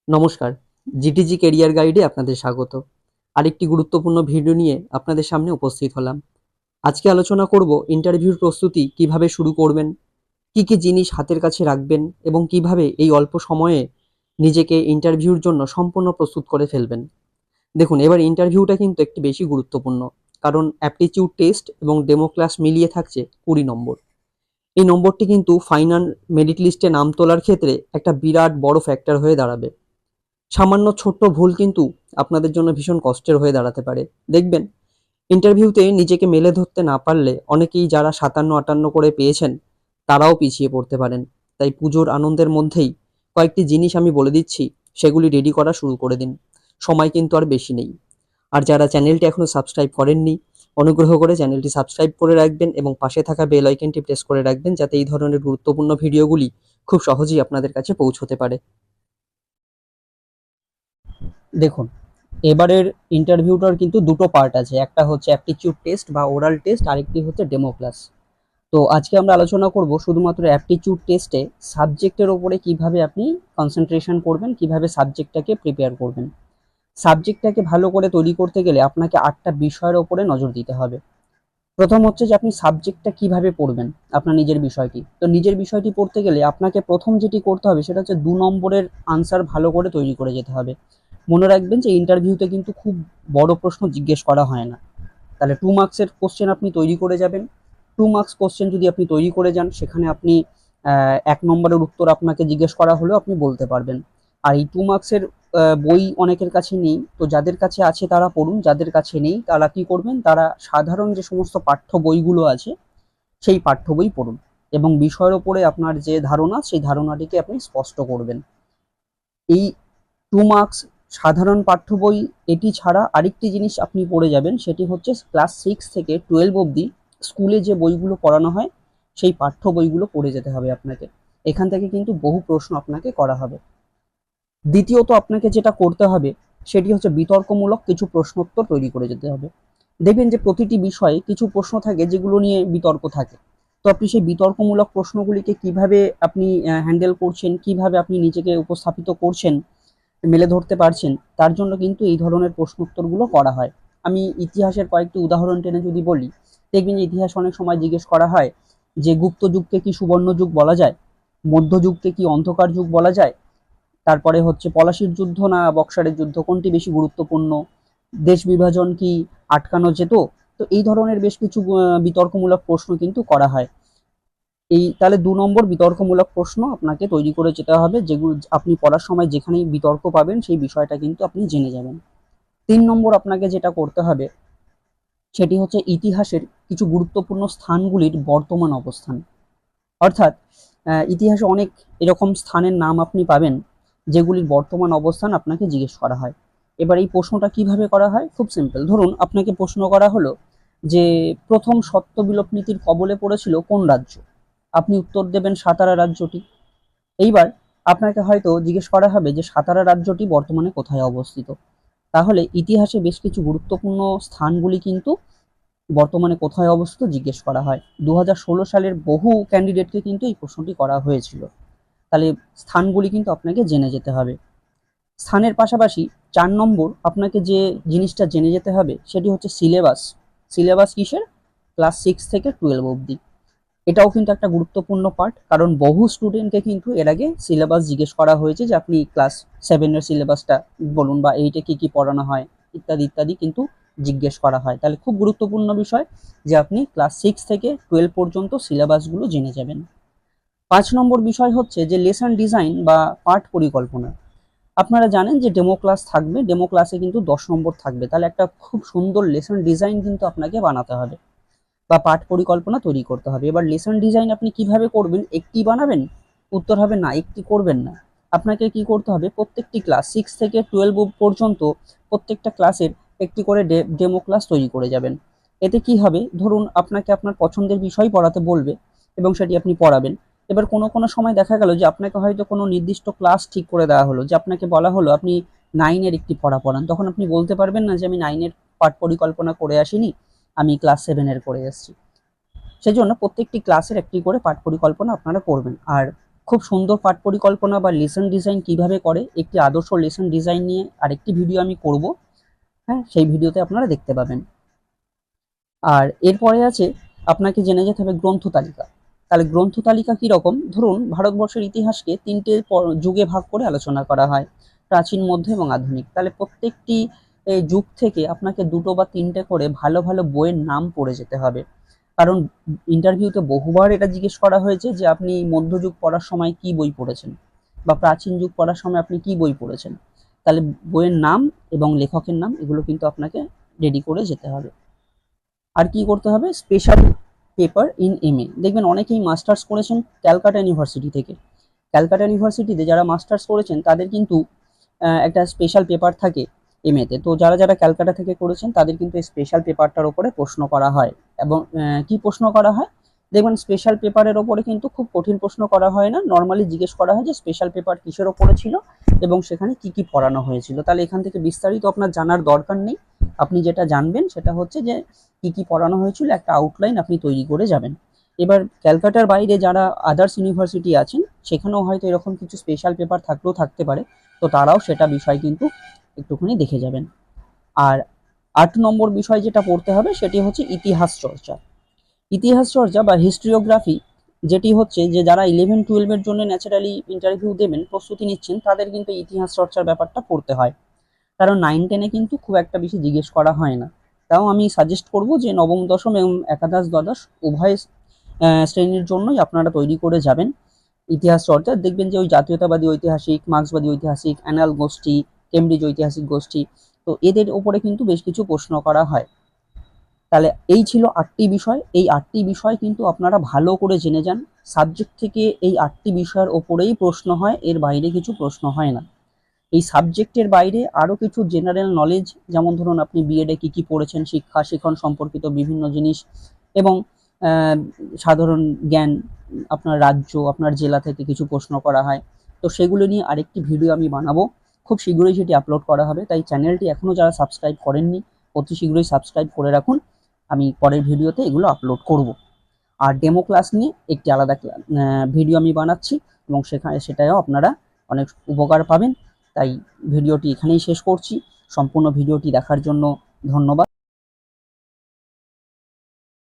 নমস্কার, জিটিজি কেরিয়ার গাইডে আপনাদের স্বাগত। আরেকটি গুরুত্বপূর্ণ ভিডিও নিয়ে আপনাদের সামনে উপস্থিত হলাম। আজকে আলোচনা করব ইন্টারভিউর প্রস্তুতি কিভাবে শুরু করবেন, কি কি জিনিস হাতের কাছে রাখবেন এবং কিভাবে এই অল্প সময়ে নিজেকে ইন্টারভিউর জন্য সম্পূর্ণ প্রস্তুত করে ফেলবেন। দেখুন, এবার ইন্টারভিউটা কিন্তু একটি বেশি গুরুত্বপূর্ণ, কারণ অ্যাপটিটিউড টেস্ট এবং ডেমো ক্লাস মিলিয়ে থাকছে 20 নম্বর। এই নম্বরটি কিন্তু ফাইনাল মেরিট লিস্টে নাম তোলার ক্ষেত্রে একটা বিরাট বড় ফ্যাক্টর হয়ে দাঁড়াবে। সামান্য ছোট্ট ভুল কিন্তু আপনাদের জন্য ভীষণ কষ্টের হয়ে দাঁড়াতে পারে। দেখবেন, ইন্টারভিউতে নিজেকে মেলে ধরতে না পারলে অনেকেই যারা 57-58 করে পেয়েছেন তারাও পিছিয়ে পড়তে পারেন। তাই পুজোর আনন্দের মধ্যেই কয়েকটি জিনিস আমি বলে দিচ্ছি, সেগুলি রেডি করা শুরু করে দিন। সময় কিন্তু আর বেশি নেই। আর যারা চ্যানেলটি এখনো সাবস্ক্রাইব করেননি, অনুগ্রহ করে চ্যানেলটি সাবস্ক্রাইব করে রাখবেন এবং পাশে থাকা বেল আইকনটি প্রেস করে রাখবেন, যাতে এই ধরনের গুরুত্বপূর্ণ ভিডিওগুলি খুব সহজেই আপনাদের কাছে পৌঁছতে পারে। দেখুন, এবারের ইন্টারভিউটার কিন্তু দুটো পার্ট আছে, একটা হচ্ছে অ্যাপটিটিউড টেস্ট বা ওরাল টেস্ট, আরেকটি হচ্ছে ডেমো ক্লাস। তো আজকে আমরা আলোচনা করব শুধুমাত্র অ্যাপটিটিউড টেস্টে সাবজেক্টের ওপরে কিভাবে আপনি কনসেন্ট্রেশন করবেন, কিভাবে সাবজেক্টটাকে প্রিপেয়ার করবেন। সাবজেক্টটাকে ভালো করে তৈরি করতে গেলে আপনাকে 8টা বিষয়ের ওপরে নজর দিতে হবে। প্রথম হচ্ছে যে আপনি সাবজেক্টটা কিভাবে পড়বেন, আপনার নিজের বিষয়টি। তো নিজের বিষয়টি পড়তে গেলে আপনাকে প্রথম যেটি করতে হবে সেটা হচ্ছে 2 নম্বরের আনসার ভালো করে তৈরি করে যেতে হবে। মনে রাখবেন যে ইন্টারভিউতে কিন্তু খুব বড় প্রশ্ন জিজ্ঞেস করা হয় না। তাহলে 2 মার্কসের কোশ্চেন আপনি তৈরি করে যাবেন। 2 মার্কস কোশ্চেন যদি আপনি তৈরি করে যান, সেখানে আপনি 1 নম্বরের উত্তর আপনাকে জিজ্ঞেস করা হলেও আপনি বলতে পারবেন। আর এই 2 মার্কসের বই অনেকের কাছে নেই, তো যাদের কাছে আছে তারা পড়ুন, যাদের কাছে নেই তারা কি করবেন, তারা সাধারণ যে সমস্ত পাঠ্য বইগুলো আছে সেই পাঠ্য বই পড়ুন এবং বিষয়ের ওপরে আপনার যে ধারণা সেই ধারণাটিকে আপনি স্পষ্ট করবেন। এই 2 মার্কস সাধারণ পাঠ্য বই, এটি ছাড়া আরেকটি জিনিস আপনি পড়ে যাবেন, সেটি হচ্ছে ক্লাস 6 থেকে 12 অবধি স্কুলে যে বইগুলো পড়ানো হয় সেই পাঠ্য বইগুলো পড়ে যেতে হবে আপনাকে। এখান থেকে কিন্তু বহু প্রশ্ন আপনাকে করা হবে। দ্বিতীয়ত আপনাকে যেটা করতে হবে সেটি হচ্ছে বিতর্কমূলক কিছু প্রশ্নোত্তর তৈরি করে যেতে হবে। দেখবেন যে প্রতিটি বিষয়ে কিছু প্রশ্ন থাকে যেগুলো নিয়ে বিতর্ক থাকে। তো আপনি সেই বিতর্কমূলক প্রশ্নগুলিকে কিভাবে আপনি হ্যান্ডেল করছেন, কিভাবে আপনি নিজেকে উপস্থাপিত করছেন, মেলে ধরতে পারছেন, তার জন্য কিন্তু এই ধরনের প্রশ্নোত্তরগুলো করা হয়। আমি ইতিহাসের কয়েকটি উদাহরণ টেনে যদি বলি, দেখবেন যে ইতিহাস অনেক সময় জিজ্ঞেস করা হয় যে গুপ্ত যুগকে কি সুবর্ণ যুগ বলা যায়, মধ্যযুগকে কি অন্ধকার যুগ বলা যায়, তারপরে হচ্ছে পলাশির যুদ্ধ না বক্সারের যুদ্ধ কোনটি বেশি গুরুত্বপূর্ণ, দেশ বিভাজন কি আটকানো যেত। তো এই ধরনের বেশ কিছু বিতর্কমূলক প্রশ্ন কিন্তু করা হয়। এই তাহলে 2 নম্বর বিতর্কমূলক প্রশ্ন আপনাকে তৈরি করে যেতে হবে, যেগুলো আপনি পড়ার সময় যেখানেই বিতর্ক পাবেন সেই বিষয়টা কিন্তু আপনি জেনে যাবেন। 3 নম্বর আপনাকে যেটা করতে হবে সেটি হচ্ছে ইতিহাসের কিছু গুরুত্বপূর্ণ স্থানগুলির বর্তমান অবস্থান। অর্থাৎ ইতিহাসে অনেক এরকম স্থানের নাম আপনি পাবেন যেগুলির বর্তমান অবস্থান আপনাকে জিজ্ঞেস করা হয়। এবার এই প্রশ্নটা কিভাবে করা হয়, খুব সিম্পল। ধরুন আপনাকে প্রশ্ন করা হলো যে প্রথম সত্য বিলোপ নীতির কবলে পড়েছিল কোন রাজ্য, আপনি উত্তর দেবেন সাতারা রাজ্যটি। এইবার আপনাকে হয়তো জিজ্ঞেস করা হবে যে সাতারা রাজ্যটি বর্তমানে কোথায় অবস্থিত। তাহলে ইতিহাসে বেশ কিছু গুরুত্বপূর্ণ স্থানগুলি কিন্তু বর্তমানে কোথায় অবস্থিত জিজ্ঞেস করা হয়। 2016 সালের বহু ক্যান্ডিডেটকে কিন্তু এই প্রশ্নটি করা হয়েছিল। তাহলে স্থানগুলি কিন্তু আপনাকে জেনে যেতে হবে। স্থানের পাশাপাশি 4 নম্বর আপনাকে যে জিনিসটা জেনে যেতে হবে সেটি হচ্ছে সিলেবাস। সিলেবাস কিসের? ক্লাস 6 থেকে 12 অবধি। এটাও কিন্তু একটা গুরুত্বপূর্ণ পার্ট, কারণ বহু স্টুডেন্টকে কিন্তু এর আগে সিলেবাস জিজ্ঞেস করা হয়েছে যে আপনি ক্লাস 7-এর সিলেবাসটা বলুন বা 8-এ কী কী পড়ানো হয় ইত্যাদি ইত্যাদি কিন্তু জিজ্ঞেস করা হয়। তাহলে খুব গুরুত্বপূর্ণ বিষয় যে আপনি ক্লাস 6 থেকে 12 পর্যন্ত সিলেবাসগুলো জেনে যাবেন। 5 নম্বর বিষয় হচ্ছে যে লেসন ডিজাইন বা পাঠ পরিকল্পনা। আপনারা জানেন যে ডেমো ক্লাস থাকবে, ডেমো ক্লাসে কিন্তু 10 নম্বর থাকবে। তাহলে একটা খুব সুন্দর লেসন ডিজাইন কিন্তু আপনাকে বানাতে হবে বা পাঠ পরিকল্পনা তৈরি করতে হবে। এবার লেসন ডিজাইন আপনি কিভাবে করবেন, একটি বানাবেন? উত্তর হবে না, একটি করবেন না। আপনাকে কি করতে হবে, প্রত্যেকটি ক্লাস 6 থেকে 12 পর্যন্ত প্রত্যেকটা ক্লাসের একটি করে ডেমো ক্লাস তৈরি করে যাবেন। এতে কি হবে, ধরুন আপনাকে আপনার পছন্দের বিষয় পড়াতে বলবে এবং সেটি আপনি পড়াবেন। এবার কোনো কোনো সময় দেখা গেল যে আপনাকে হয়তো কোনো নির্দিষ্ট ক্লাস ঠিক করে দেওয়া হলো, যে আপনাকে বলা হলো আপনি 9-এর একটি পড়া পড়ান, তখন আপনি বলতে পারবেন না যে আমি 9-এর পাঠ পরিকল্পনা করে আসিনি, আমি ক্লাস 7-এর করে এসেছি। সেজন্য প্রত্যেকটি ক্লাসের একটি করে পাঠ পরিকল্পনা আপনারা করবেন। আর খুব সুন্দর পাঠ পরিকল্পনা বা লেসন ডিজাইন কিভাবে করে, একটি আদর্শ লেসন ডিজাইন নিয়ে আরেকটি ভিডিও আমি করব। হ্যাঁ, সেই ভিডিওতে আপনারা দেখতে পাবেন। আর এরপরে আছে আপনাকে জেনে যেতে হবে গ্রন্থ তালিকা। তাহলে গ্রন্থ তালিকা কীরকম? ধরুন ভারতবর্ষের ইতিহাসকে তিনটে যুগে ভাগ করে আলোচনা করা হয়, প্রাচীন, মধ্য এবং আধুনিক। তাহলে প্রত্যেকটি যুগ থেকে আপনাকে দুটো বা তিনটে করে ভালো ভালো বইয়ের নাম পড়ে যেতে হবে। কারণ ইন্টারভিউতে বহুবার এটা জিজ্ঞেস করা হয়েছে যে আপনি মধ্যযুগ পড়ার সময় কি বই পড়েছেন, বা প্রাচীন যুগ পড়ার সময় আপনি কি বই পড়েছেন। তাহলে বইয়ের নাম এবং লেখকের নাম এগুলো কিন্তু আপনাকে রেডি করে যেতে হবে। আর কি করতে হবে? Special paper in MA. দেখবেন অনেকেই মাস্টার্স করেছেন ক্যালকাটা ইউনিভার্সিটি থেকে। ক্যালকাটা ইউনিভার্সিটিতে যারা মাস্টার্স করেছেন তাদের কিন্তু একটা স্পেশাল পেপার থাকে এমএতে। তো যারা যারা ক্যালকাটা থেকে করেছেন তাদের কিন্তু এই স্পেশাল পেপারটার ওপরে প্রশ্ন করা হয়। এবং কি প্রশ্ন করা হয়? দেখবেন স্পেশাল পেপারের ওপরে কিন্তু খুব কঠিন প্রশ্ন করা হয় না, নর্মালি জিজ্ঞেস করা হয় যে স্পেশাল পেপার কিসের ওপরে ছিল এবং সেখানে কি কি পড়ানো হয়েছিল। তাহলে এখান থেকে বিস্তারিত আপনার জানার দরকার নেই। আপনি যেটা জানবেন সেটা হচ্ছে যে কি কি পড়ানো হয়েছিল, একটা আউটলাইন আপনি তৈরি করে যাবেন। এবার ক্যালকাটার বাইরে যারা আদার্স ইউনিভার্সিটি আছেন সেখানেও হয়তো এরকম কিছু স্পেশাল পেপার থাকলেও থাকতে পারে, তো তারাও সেটা বিষয় কিন্তু একটুখানি দেখে যাবেন। আর 8 নম্বর বিষয় যেটা পড়তে হবে সেটি হচ্ছে ইতিহাস চর্চা। ইতিহাস চর্চা বা হিস্ট্রিওগ্রাফি, যেটি হচ্ছে যে যারা 11-12-এর জন্য ন্যাচারালি ইন্টারভিউ দেবেন, প্রস্তুতি নিচ্ছেন, তাদের কিন্তু ইতিহাস চর্চার ব্যাপারটা পড়তে হয়। কারণ 9-10-এ কিন্তু খুব একটা বেশি জিজ্ঞেস করা হয় না। তাও আমি সাজেস্ট করব যে নবম দশম এবং একাদশ দ্বাদশ উভয় শ্রেণীর জন্যই আপনারা তৈরি করে যাবেন ইতিহাস চর্চা। দেখবেন যে ওই জাতীয়তাবাদী ঐতিহাসিক, মার্ক্সবাদী ঐতিহাসিক, অ্যানাল গোষ্ঠী, কেমব্রিজ ঐতিহাসিক গোষ্ঠী, তো এদের ওপরে কিন্তু বেশ কিছু প্রশ্ন করা হয়। তাহলে এই ছিল 8টি বিষয়। এই 8টি বিষয় কিন্তু আপনারা ভালো করে জেনে যান। সাবজেক্ট থেকে এই 8টি বিষয়ের ওপরেই প্রশ্ন হয়, এর বাইরে কিছু প্রশ্ন হয় না। এই সাবজেক্টের বাইরে আরও কিছু জেনারেল নলেজ, যেমন ধরুন আপনি বিএডে কী কী পড়েছেন, শিক্ষা শিক্ষণ সম্পর্কিত বিভিন্ন জিনিস, এবং সাধারণ জ্ঞান, আপনার রাজ্য, আপনার জেলা থেকে কিছু প্রশ্ন করা হয়। তো সেগুলো নিয়ে আরেকটি ভিডিও আমি বানাবো, খুব শীঘ্রই সেটি আপলোড করা হবে। তাই চ্যানেলটি এখনও যারা সাবস্ক্রাইব করেননি অতি শীঘ্রই সাবস্ক্রাইব করে রাখুন, আমি পরের ভিডিওতে এগুলো আপলোড করব। আর ডেমো ক্লাস নিয়ে একটি আলাদা ভিডিও আমি বানাচ্ছি, এবং সেটাও আপনারা অনেক উপকার পাবেন। তাই ভিডিওটি এখানেই শেষ করছি। সম্পূর্ণ ভিডিওটি দেখার জন্য ধন্যবাদ।